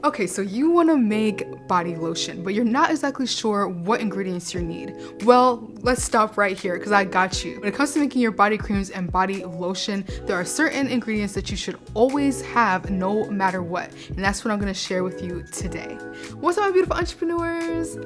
Okay, so you want to make body lotion, but you're not exactly sure what ingredients you need. Well, let's stop right here because I got you. When it comes to making your body creams and body lotion, there are certain ingredients that you should always have no matter what. And that's what I'm going to share with you today. What's up, my beautiful entrepreneurs?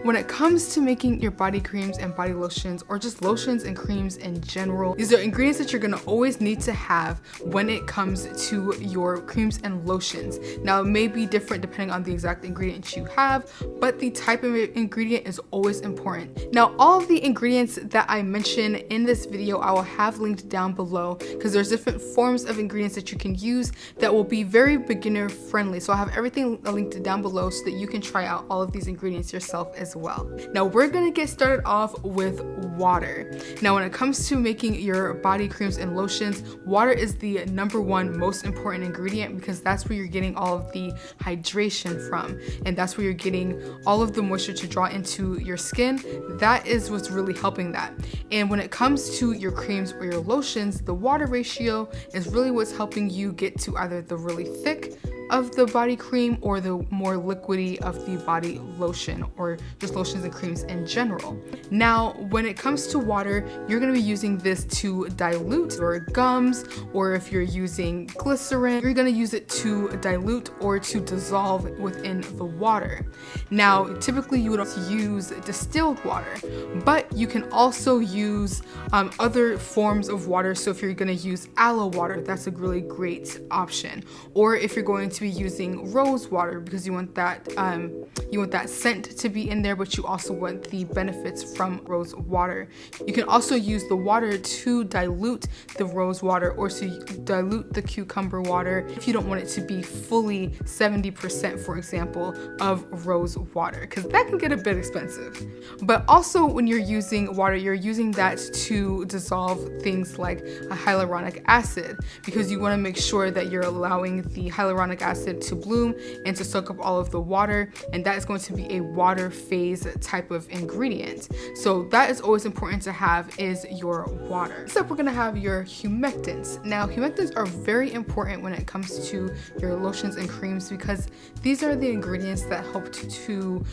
When it comes to making your body creams and body lotions, or just lotions and creams in general, these are ingredients that you're going to always need to have when it comes to your creams and lotions. Now, it may be different depending on the exact ingredients you have, but the type of ingredient is always important. Now, all of the ingredients that I mention in this video, I will have linked down below because there's different forms of ingredients that you can use that will be very beginner friendly. So I have everything linked down below so that you can try out all of these ingredients yourself as well. Now, we're gonna get started off with water. Now, when it comes to making your body creams and lotions, water is the #1 most important ingredient because that's where you're getting all of the hydration from, and that's where you're getting all of the moisture to draw into your skin. That is what's really helping that. And when it comes to your creams or your lotions, the water ratio is really what's helping you get to either the really thick of the body cream or the more liquidy of the body lotion, or just lotions and creams in general. Now, when it comes to water, you're gonna be using this to dilute your gums, or if you're using glycerin, you're gonna use it to dilute or to dissolve within the water. Now, typically you would use distilled water, but you can also use other forms of water. So if you're gonna use aloe water, that's a really great option. Or if you're going to be using rose water because you want that scent to be in there, but you also want the benefits from rose water. You can also use the water to dilute the rose water or to dilute the cucumber water if you don't want it to be fully 70%, for example, of rose water, because that can get a bit expensive. But also when you're using water, you're using that to dissolve things like a hyaluronic acid, because you want to make sure that you're allowing the hyaluronic acid to bloom and to soak up all of the water, and that is going to be a water phase type of ingredient. So that is always important to have, is your water. Next up, we're going to have your humectants. Now, humectants are very important when it comes to your lotions and creams because these are the ingredients that help to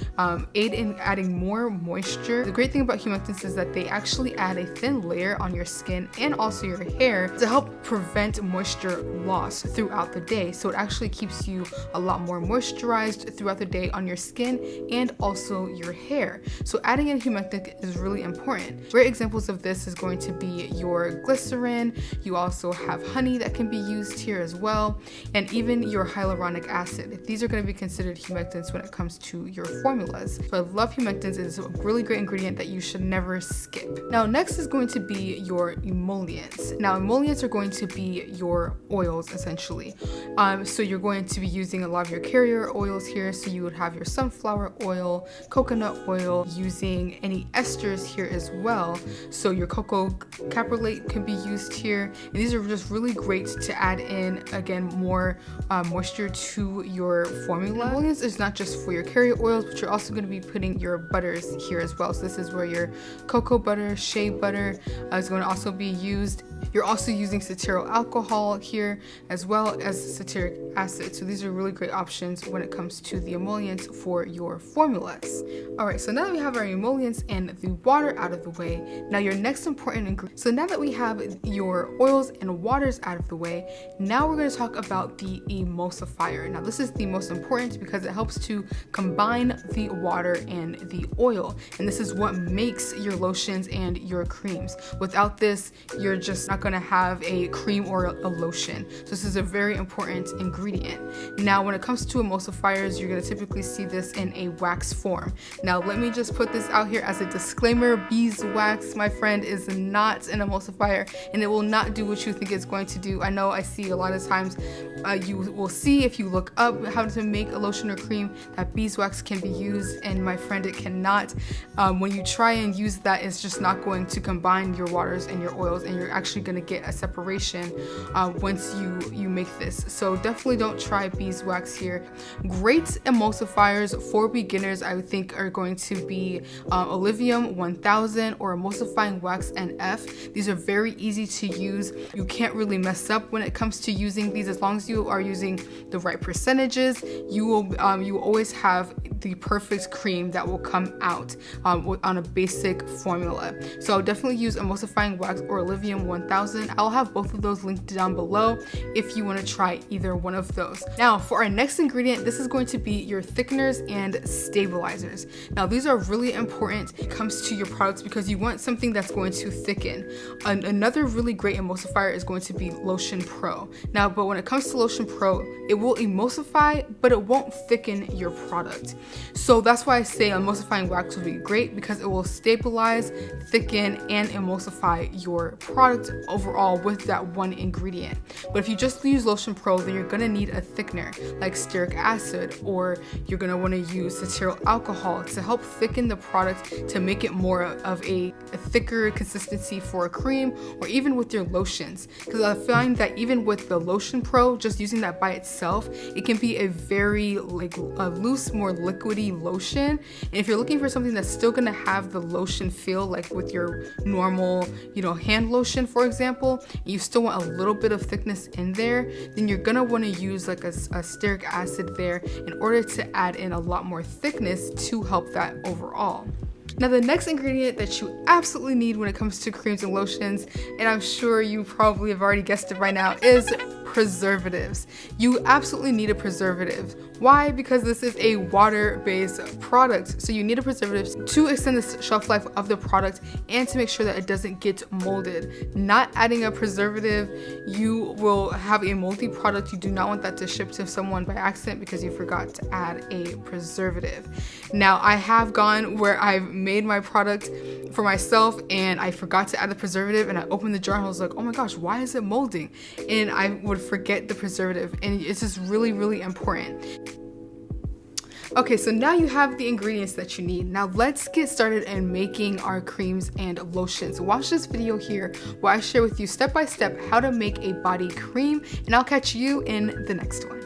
aid in adding more moisture. The great thing about humectants is that they actually add a thin layer on your skin and also your hair to help prevent moisture loss throughout the day. So it actually keeps you a lot more moisturized throughout the day on your skin and also your hair. So adding in humectant is really important. Great examples of this is going to be your glycerin. You also have honey that can be used here as well, and even your hyaluronic acid. These are going to be considered humectants when it comes to your formulas. So I love humectants. It's a really great ingredient that you should never skip. Now, next is going to be your emollients. Now, emollients are going to be your oils essentially. So you're going to be using a lot of your carrier oils here. So you would have your sunflower oil, coconut oil, using any esters here as well. So your cocoa caprolate can be used here. And these are just really great to add in, again, more moisture to your formula. Emollients is not just for your carrier oils, but you're also going to be putting your butters here as well. So this is where your cocoa butter, shea butter is going to also be used. You're also using cetyl alcohol here as well as ceteric acid. So these are really great options when it comes to the emollients for your formulas. All right, so now that we have our emollients and the water out of the way, now your next important ingredient. So now that we have your oils and waters out of the way, now we're going to talk about the emulsifier. Now this is the most important because it helps to combine the water and the oil, and this is what makes your lotions and your creams. Without this, you're just not going to have a cream or a lotion. So this is a very important ingredient. Now, when it comes to emulsifiers, you're going to typically see this in a wax form. Now, let me just put this out here as a disclaimer. Beeswax, my friend, is not an emulsifier, and it will not do what you think it's going to do. I know I see a lot of times you will see, if you look up how to make a lotion or cream, that beeswax can be used, and my friend, it cannot. When you try and use that, it's just not going to combine your waters and your oils, and you're actually gonna get a separation once you make this. So definitely don't try beeswax here. Great emulsifiers for beginners, I would think, are going to be Olevium 1000 or emulsifying wax NF. These are very easy to use. You can't really mess up when it comes to using these. As long as you are using the right percentages, you will always have the perfect cream that will come out on a basic formula. So I'll definitely use emulsifying wax or Olevium 1000. I'll have both of those linked down below if you want to try either one of those. Now for our next ingredient, this is going to be your thickeners and stabilizers. Now these are really important when it comes to your products because you want something that's going to thicken. Another really great emulsifier is going to be Lotion Pro. Now, but when it comes to Lotion Pro, it will emulsify, but it won't thicken your product. So that's why I say emulsifying wax will be great because it will stabilize, thicken, and emulsify your product overall with that one ingredient. But if you just use Lotion Pro, then you're gonna need a thickener like stearic acid, or you're gonna wanna use cetyl alcohol to help thicken the product to make it more of a thicker consistency for a cream, or even with your lotions. Because I find that even with the Lotion Pro, just using that by itself, it can be a very loose, more liquidy lotion. And if you're looking for something that's still gonna have the lotion feel like with your normal, hand lotion, for example, and you still want a little bit of thickness in there, then you're gonna want to use like a stearic acid there in order to add in a lot more thickness to help that overall. Now the next ingredient that you absolutely need when it comes to creams and lotions, and I'm sure you probably have already guessed it by now, is preservatives. You absolutely need a preservative. Why? Because this is a water-based product, so you need a preservative to extend the shelf life of the product and to make sure that it doesn't get molded. Not adding a preservative, you will have a moldy product. You do not want that to ship to someone by accident because you forgot to add a preservative. Now I have gone where I've made my product for myself and I forgot to add the preservative, and I opened the jar and I was like, oh my gosh, why is it molding? And I would forget the preservative, and it's just really, really important. Okay, so now you have the ingredients that you need. Now let's get started in making our creams and lotions. Watch this video here where I share with you step by step how to make a body cream, and I'll catch you in the next one.